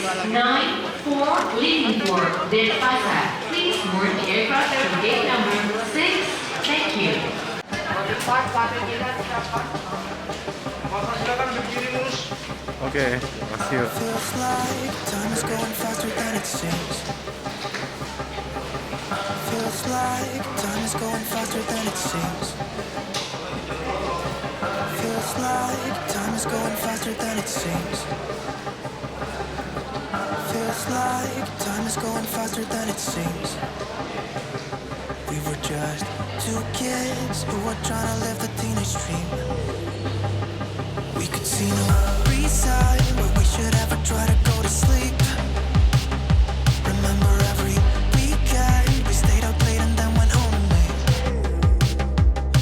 94 leaving for Denpasar. Please board the aircraft from gate number 6. Thank you. Oke, makasih yuk. Feels like time is going faster than it seems. Feels like time is going faster than it seems. Feels like time is going faster than it seems. Feels like time is going faster than it seems. We were just two kids who were trying to live the teenage dream. We could see no reason why we should ever try to go to sleep. Remember every weekend we stayed up late and then went home late.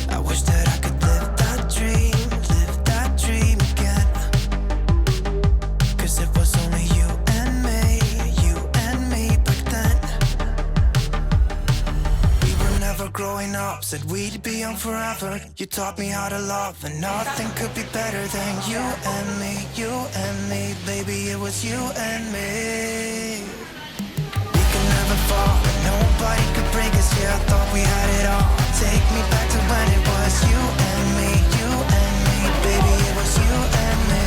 I wish that I could live that dream again. 'Cause it was only you and me back then. We were never growing up, said we'd be young forever. You taught me how to love, and nothing could be better than you and me, baby, it was you and me. We could never fall, and nobody could break us, yeah, I thought we had it all. Take me back to when it was you and me, baby, it was you and me.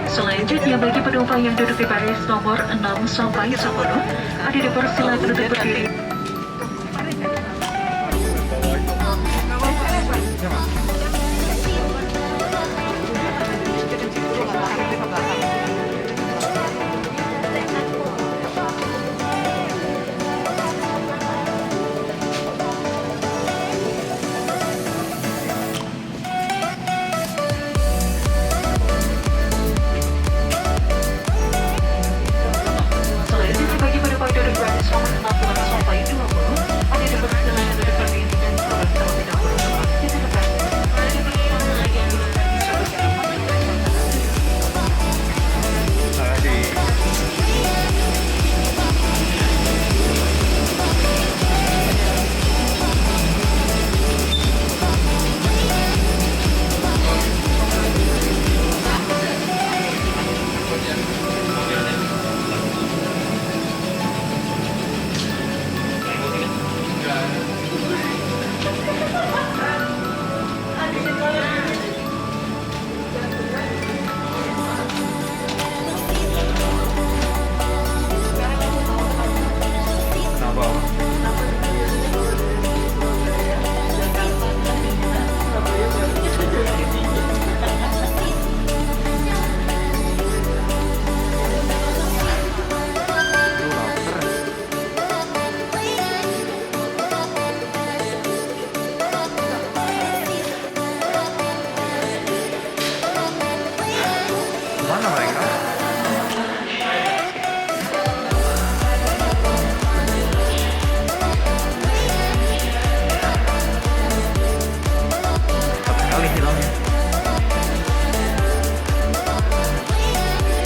Selanjutnya bagi penumpang yang duduk di baris nomor 6 sampai 10, ada dipersilakan untuk berdiri. Selanjutnya bagi penumpang duduk di baris nomor 6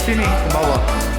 Sini, ke bawah.